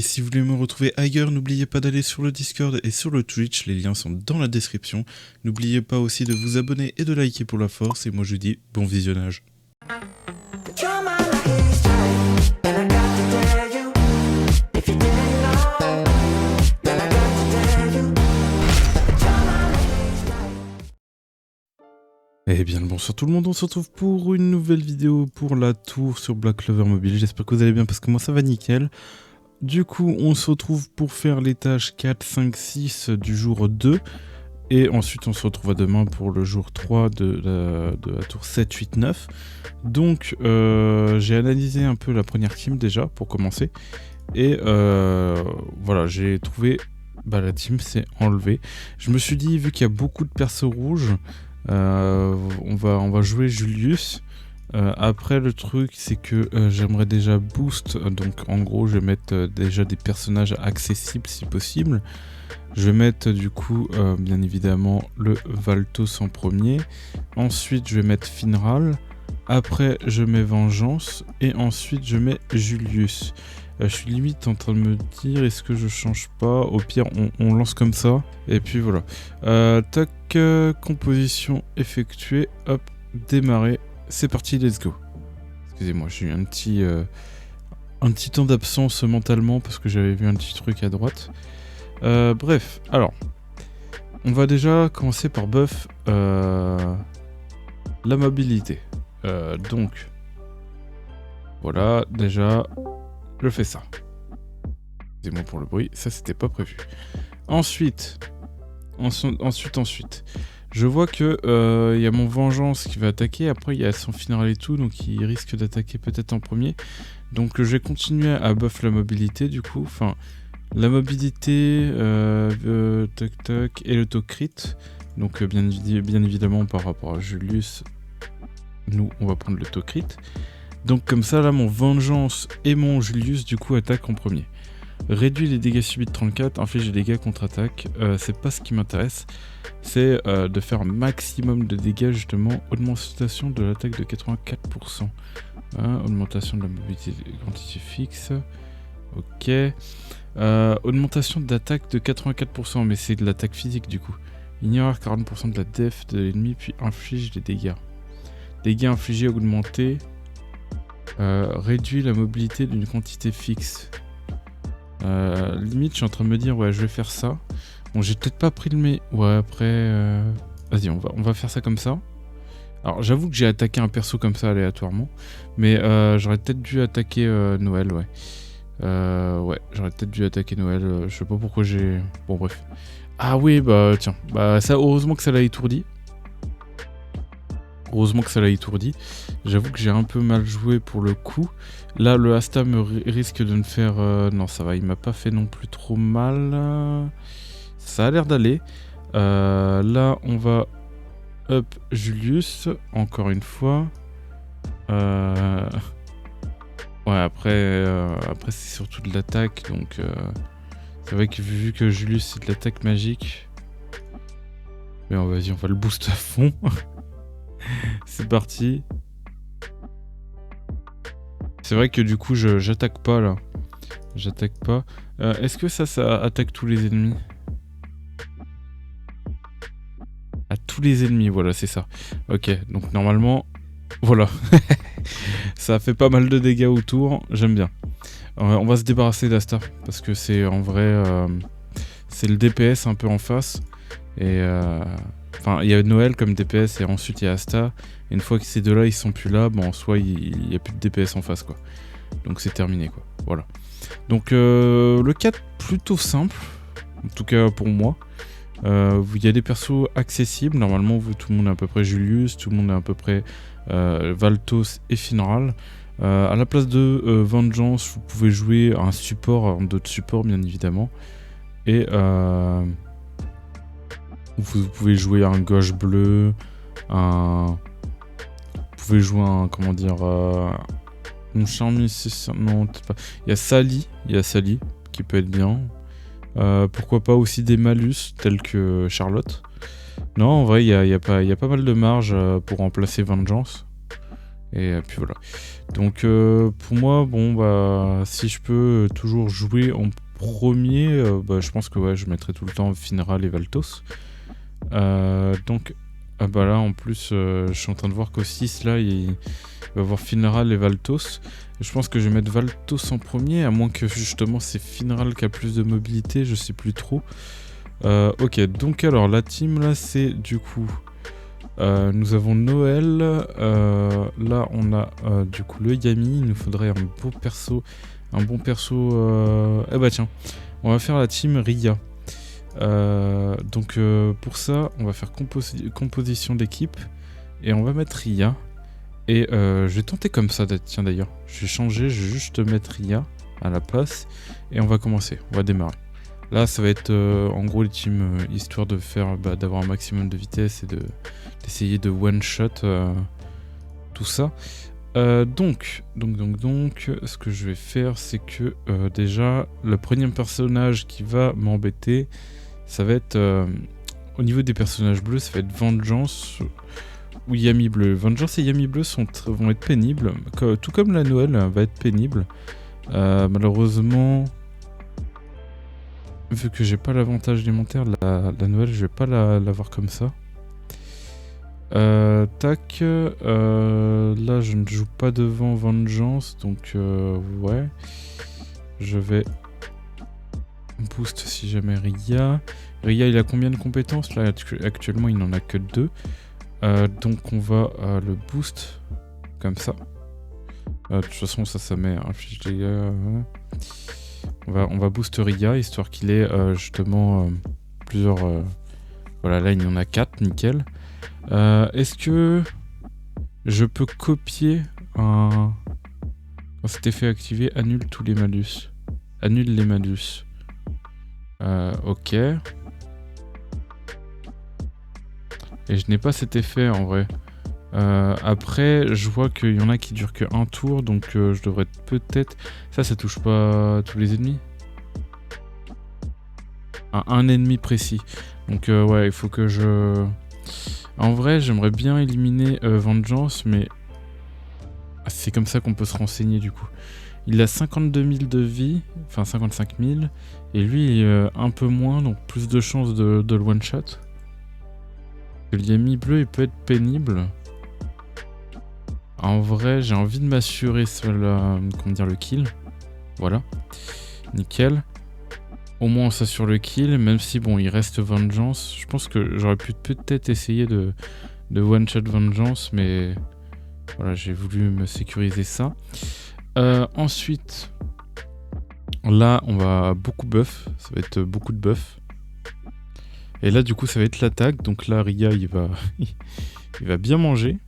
Et si vous voulez me retrouver ailleurs, n'oubliez pas d'aller sur le Discord et sur le Twitch, les liens sont dans la description. N'oubliez pas aussi de vous abonner et de liker pour la force, et moi je vous dis bon visionnage. Eh bien le bonsoir tout le monde, on se retrouve pour une nouvelle vidéo pour la tour sur Black Clover Mobile. J'espère que vous allez bien parce que moi ça va nickel. Du coup on se retrouve pour faire les tâches 4, 5, 6 du jour 2. Et ensuite on se retrouve à demain pour le jour 3 de la tour 7, 8, 9. Donc j'ai analysé un peu la première team déjà pour commencer. Et voilà, j'ai trouvé... la team s'est enlevée. Je me suis dit, vu qu'il y a beaucoup de persos rouges, on va jouer Julius. Après le truc c'est que j'aimerais déjà boost, donc en gros je vais mettre déjà des personnages accessibles si possible. Je vais mettre du coup bien évidemment le Valtos en premier, ensuite je vais mettre Finral, après je mets Vengeance et ensuite je mets Julius. Je suis limite en train de me dire est-ce que je change pas, au pire on lance comme ça et puis voilà. Tac, composition effectuée, hop, démarrer. C'est parti, let's go. Excusez-moi, j'ai eu un petit temps d'absence mentalement parce que j'avais vu un petit truc à droite. Bref, alors, on va déjà commencer par buff la mobilité. Donc, voilà, déjà, je fais ça. Excusez-moi pour le bruit, ça c'était pas prévu. Ensuite. Je vois que y a mon Vengeance qui va attaquer, après il y a son Final et tout, donc il risque d'attaquer peut-être en premier. Donc je vais continuer à buff la mobilité du coup, enfin la mobilité, tac tac, et l'autocrit. Donc bien évidemment par rapport à Julius, nous on va prendre l'autocrit. Donc comme ça là mon Vengeance et mon Julius du coup attaquent en premier. Réduit les dégâts subis de 34, inflige les dégâts contre-attaque, c'est pas ce qui m'intéresse, c'est de faire un maximum de dégâts justement, augmentation de l'attaque de 84%, augmentation de la mobilité quantité fixe, ok, augmentation d'attaque de 84%, mais c'est de l'attaque physique du coup, ignore 40% de la def de l'ennemi puis inflige des dégâts, dégâts infligés augmentés, réduit la mobilité d'une quantité fixe. Limite je suis en train de me dire ouais je vais faire ça. Bon j'ai peut-être pas pris le ouais après vas-y on va faire ça comme ça. Alors j'avoue que j'ai attaqué un perso comme ça aléatoirement, mais j'aurais peut-être dû attaquer Noël, ouais. Ouais j'aurais peut-être dû attaquer Noël, je sais pas pourquoi j'ai... Bon bref. Ah oui bah tiens, bah ça heureusement que ça l'a étourdi. J'avoue que j'ai un peu mal joué pour le coup. Là, le Asta me risque de me faire... non, ça va, il m'a pas fait non plus trop mal. Ça a l'air d'aller. Là, on va... Up Julius, encore une fois. Ouais, après c'est surtout de l'attaque, donc... c'est vrai que vu que Julius, c'est de l'attaque magique... Mais vas-y, on va le boost à fond. C'est parti. C'est vrai que du coup j'attaque pas là. J'attaque pas. Est-ce que ça attaque tous les ennemis? À tous les ennemis, voilà c'est ça. Ok, donc normalement, voilà. Ça fait pas mal de dégâts autour, j'aime bien. On va se débarrasser d'Asta, parce que c'est en vrai... c'est le DPS un peu en face. Et... Enfin, il y a Noël comme DPS et ensuite il y a Asta. Et une fois que ces deux-là ils sont plus là, bon en soi il n'y a plus de DPS en face quoi. Donc c'est terminé quoi. Voilà. Donc le 4 plutôt simple, en tout cas pour moi. Il y a des persos accessibles. Normalement tout le monde est à peu près Julius, tout le monde est à peu près Valtos et Finral. À la place de Vengeance, vous pouvez jouer un support, un d'autres supports bien évidemment. Et vous pouvez jouer un gauche bleu, vous pouvez jouer un, comment dire, un charme, non, pas. Il y a Sally qui peut être bien. Pourquoi pas aussi des malus tels que Charlotte. Non, en vrai, il y a pas mal de marge pour remplacer Vengeance. Et puis voilà. Donc pour moi, bon bah si je peux toujours jouer en premier, bah, je pense que ouais, je mettrai tout le temps Finral et Valtos. Donc ah bah là en plus je suis en train de voir qu'au 6 là il va y avoir Finral et Valtos. Je pense que je vais mettre Valtos en premier, à moins que justement c'est Finral qui a plus de mobilité, je sais plus trop. Ok, donc alors la team là c'est du coup nous avons Noël, là on a du coup le Yami, il nous faudrait un bon perso, eh bah tiens, on va faire la team Ria. Donc pour ça on va faire composition d'équipe et on va mettre Ria. Et je vais tenter comme ça, tiens d'ailleurs, je vais changer, je vais juste mettre Ria à la place et on va commencer, on va démarrer. Là ça va être en gros les teams histoire de faire d'avoir un maximum de vitesse et d'essayer de one shot tout ça. Donc, ce que je vais faire c'est que déjà le premier personnage qui va m'embêter, ça va être au niveau des personnages bleus, ça va être Vengeance ou Yami Bleu. Vengeance et Yami Bleu vont être pénibles, tout comme la Noël va être pénible. Malheureusement, vu que j'ai pas l'avantage élémentaire, la Noël, je vais pas l'avoir comme ça. Tac, là je ne joue pas devant Vengeance, donc ouais, je vais boost si jamais Ria. Ria il a combien de compétences là? Actuellement il n'en a que 2. Donc on va le boost comme ça. De toute façon ça met un fiche dégâts. On va boost Ria histoire qu'il ait justement plusieurs. Voilà, là il y en a 4, nickel. Est-ce que je peux copier un. Quand cet effet activé, annule tous les malus. Annule les malus. Ok. Et je n'ai pas cet effet en vrai. Après, je vois qu'il y en a qui durent que un tour, donc je devrais peut-être... Ça touche pas tous les ennemis. Un ennemi précis. Donc ouais, il faut que je... En vrai, j'aimerais bien éliminer Vengeance, mais... C'est comme ça qu'on peut se renseigner du coup. Il a 52 000 de vie, enfin 55 000, et lui un peu moins, donc plus de chances de le one-shot. Le Yami bleu, il peut être pénible. En vrai, j'ai envie de m'assurer sur le kill. Voilà. Nickel. Au moins, on s'assure le kill, même si, bon, il reste Vengeance. Je pense que j'aurais pu peut-être essayer de one-shot Vengeance, mais... Voilà, j'ai voulu me sécuriser ça. Ensuite, là, on va beaucoup buff. Ça va être beaucoup de buff. Et là, du coup, ça va être l'attaque. Donc là, Ria, il va bien manger.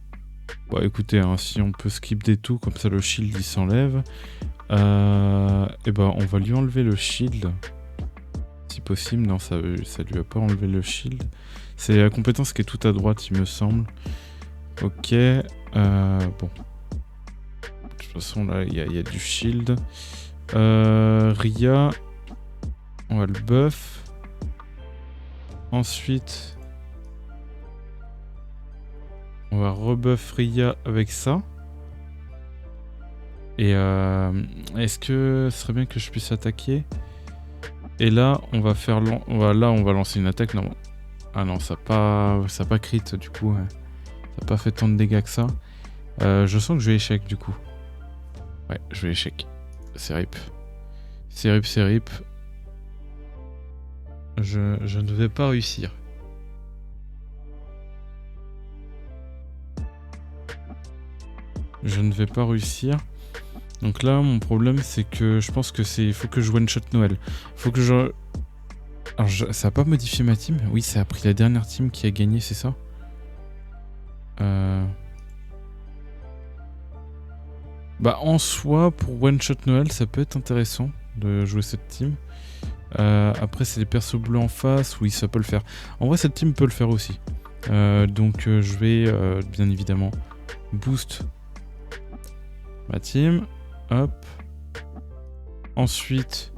Bon, écoutez, hein, si on peut skip des tout, comme ça le shield il s'enlève. Et ben, on va lui enlever le shield. Si possible, non, ça lui a pas enlevé le shield. C'est la compétence qui est tout à droite, il me semble. Ok. Bon. De toute façon, là, il y a du shield. Ria. On va le buff. Ensuite... On va rebuff Ria avec ça. Et est-ce que ce serait bien que je puisse attaquer? Et là, on va faire... on va lancer une attaque. Non. Ah non, ça n'a pas crit du coup. Ouais. Ça n'a pas fait tant de dégâts que ça. Je sens que je vais échec du coup. Ouais, je vais échec. C'est rip. C'est rip, c'est rip. Je ne vais pas réussir. Je ne vais pas réussir. Donc là, mon problème, c'est que je pense que il faut que je one-shot Noël. Faut que je... Alors, ça a pas modifié ma team? Oui, ça a pris la dernière team qui a gagné, c'est ça? Bah, en soi, pour one-shot Noël, ça peut être intéressant de jouer cette team. Après, c'est les persos bleus en face. Oui, ça peut le faire. En vrai, cette team peut le faire aussi. Donc, je vais, bien évidemment, boost ma team. Hop. Ensuite,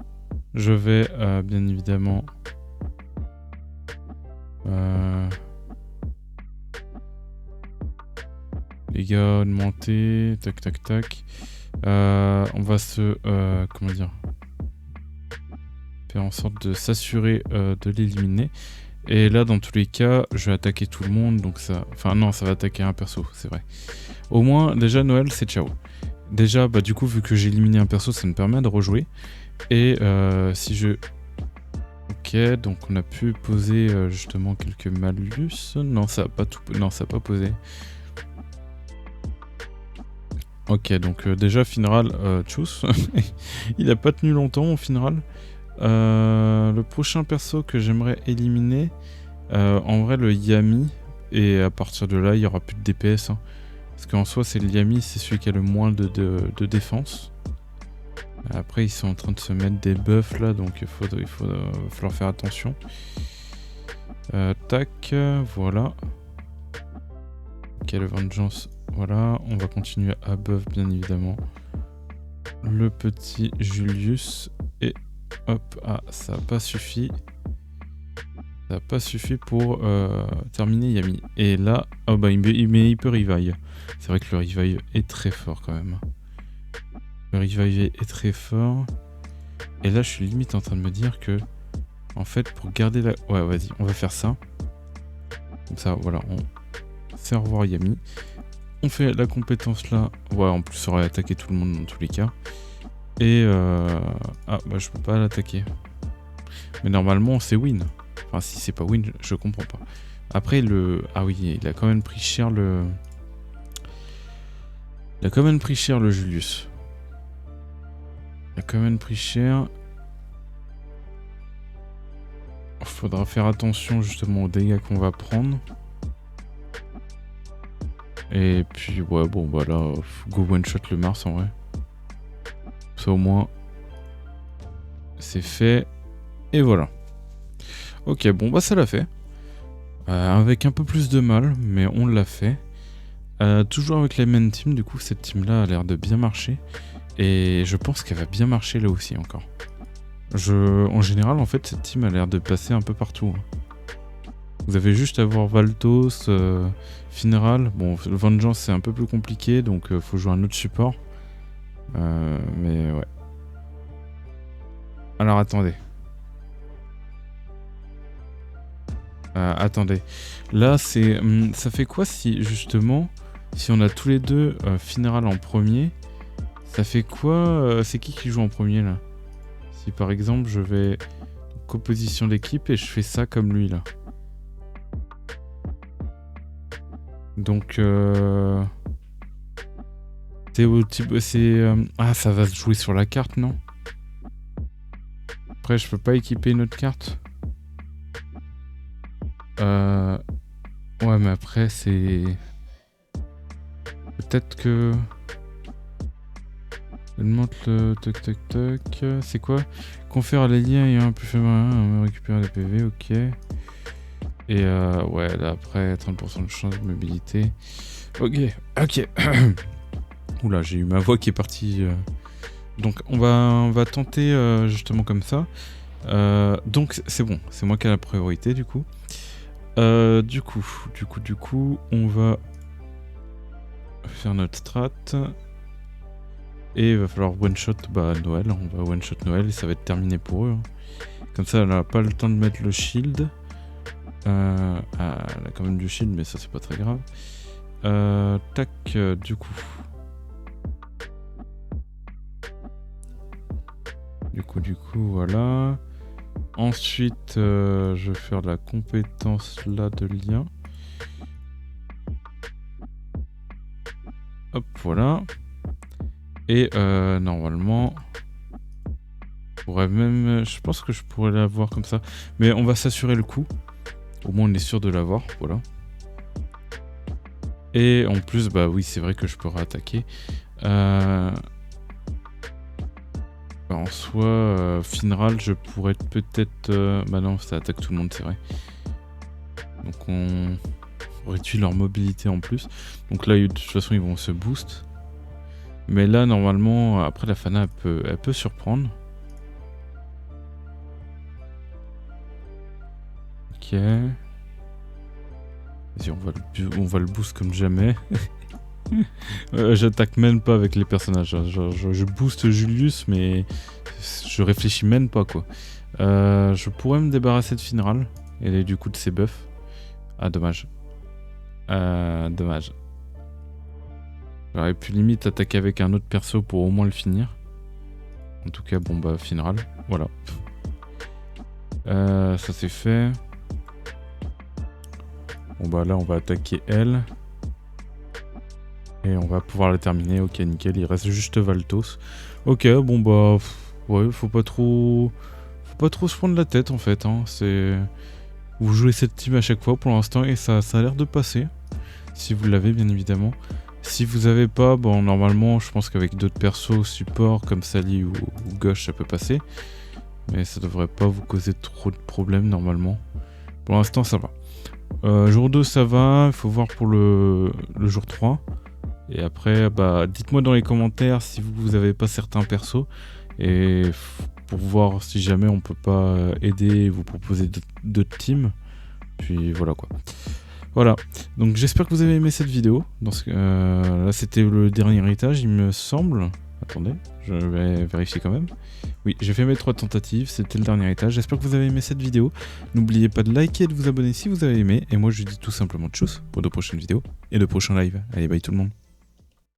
je vais bien évidemment Les gars, augmenter. Tac, tac, tac. On va se... comment dire, faire en sorte de s'assurer de l'éliminer. Et là, dans tous les cas, je vais attaquer tout le monde. Donc ça... Enfin non, ça va attaquer un perso, c'est vrai. Au moins, déjà, Noël, c'est ciao. Déjà, bah du coup, vu que j'ai éliminé un perso, ça me permet de rejouer. Et si je... Ok, donc on a pu poser justement quelques malus. Non, ça a pas tout... Non, ça a pas posé. Ok, donc déjà, Finral, tchuss. Il a pas tenu longtemps, au Finral. Le prochain perso que j'aimerais éliminer, en vrai, le Yami. Et à partir de là, il y aura plus de DPS. Hein. Parce qu'en soi, c'est le Yami, c'est celui qui a le moins de défense. Après, ils sont en train de se mettre des buffs là, donc il va falloir faire attention. Tac, voilà. Ok, le Vengeance, voilà. On va continuer à buff, bien évidemment. Le petit Julius. Et hop, ah, ça n'a pas suffi. Ça n'a pas suffi pour terminer Yami. Et là, oh bah, il peut revive. C'est vrai que le revive est très fort quand même. Le revive est très fort. Et là, je suis limite en train de me dire que, en fait, pour garder la... Ouais, vas-y, on va faire ça. Comme ça, voilà, on fait revoir Yami. On fait la compétence là. Ouais, en plus, ça aurait attaqué tout le monde dans tous les cas. Et ah, bah, je peux pas l'attaquer. Mais normalement, c'est win. Enfin, si c'est pas win, je comprends pas. Après, le... Ah oui, il a quand même pris cher le... Il a quand même pris cher le Julius. Il a quand même pris cher. Il faudra faire attention justement aux dégâts qu'on va prendre. Et puis ouais, bon bah là, go one shot le Mars en vrai. Ça au moins, c'est fait. Et voilà. Ok, bon bah ça l'a fait. Avec un peu plus de mal, mais on l'a fait. Toujours avec la main team, du coup cette team là a l'air de bien marcher. Et je pense qu'elle va bien marcher là aussi encore. En général, en fait, cette team a l'air de passer un peu partout. Vous avez juste à voir Valtos, Finral. Bon, Vengeance, c'est un peu plus compliqué, donc faut jouer un autre support. Mais ouais. Alors, attendez. Attendez. Là, c'est... ça fait quoi si, justement, si on a tous les deux Finral en premier, ça fait quoi c'est qui joue en premier, là? Si par exemple je vais composition d'équipe et je fais ça comme lui là. Donc c'est au type ah ça va se jouer sur la carte non? Après je peux pas équiper une autre carte. Ouais mais après c'est peut-être que elle monte le toc toc toc. C'est quoi? Confère à l'allié et un plus faible, on va récupérer des PV, ok. Et ouais, là après 30% de chance de mobilité. Ok, ok. Oula, j'ai eu ma voix qui est partie. Donc on va tenter justement comme ça. Donc c'est bon, c'est moi qui ai la priorité du coup. Du coup, on va faire notre strat. Et il va falloir one shot Noël. On va one shot Noël et ça va être terminé pour eux. Hein. Comme ça, elle n'a pas le temps de mettre le shield. Elle a quand même du shield, mais ça c'est pas très grave. Tac, du coup. Du coup, voilà. Ensuite, je vais faire la compétence là de lien. Hop, voilà. Et normalement, je pense que je pourrais l'avoir comme ça. Mais on va s'assurer le coup. Au moins, on est sûr de l'avoir. Voilà. Et en plus, bah oui, c'est vrai que je peux réattaquer. En soi, Finral, je pourrais peut-être... bah non, ça attaque tout le monde, c'est vrai. Donc on réduit leur mobilité en plus. Donc là, de toute façon, ils vont se boost. Mais là, normalement, après la Fana, elle peut surprendre. Ok. Vas-y, on va le boost comme jamais. J'attaque même pas avec les personnages. Je booste Julius, mais je réfléchis même pas, quoi. Je pourrais me débarrasser de Finral et du coup de ses buffs. Ah, dommage. Dommage. J'aurais pu limite attaquer avec un autre perso pour au moins le finir. En tout cas, bon bah, Finral. Voilà. Ça c'est fait. Bon bah là, on va attaquer elle. Et on va pouvoir la terminer. Ok, nickel. Il reste juste Valtos. Ok, bon bah... ouais, faut pas trop se prendre la tête en fait. Hein. C'est... Vous jouez cette team à chaque fois pour l'instant et ça a l'air de passer. Si vous l'avez, bien évidemment. Si vous avez pas, bon, normalement, je pense qu'avec d'autres persos support comme Sally ou Gauche, ça peut passer. Mais ça devrait pas vous causer trop de problèmes normalement. Pour l'instant, ça va. Jour 2, ça va. Il faut voir pour le jour 3. Et après, bah, dites-moi dans les commentaires si vous avez pas certains persos. Et pour voir si jamais on peut pas aider et vous proposer d'autres teams. Puis voilà quoi. Voilà, donc j'espère que vous avez aimé cette vidéo. Là c'était le dernier étage il me semble. Attendez, je vais vérifier quand même. Oui, j'ai fait mes 3 tentatives, c'était le dernier étage. J'espère que vous avez aimé cette vidéo. N'oubliez pas de liker et de vous abonner si vous avez aimé. Et moi je vous dis tout simplement tchuss pour de prochaines vidéos et de prochains lives. Allez, bye tout le monde.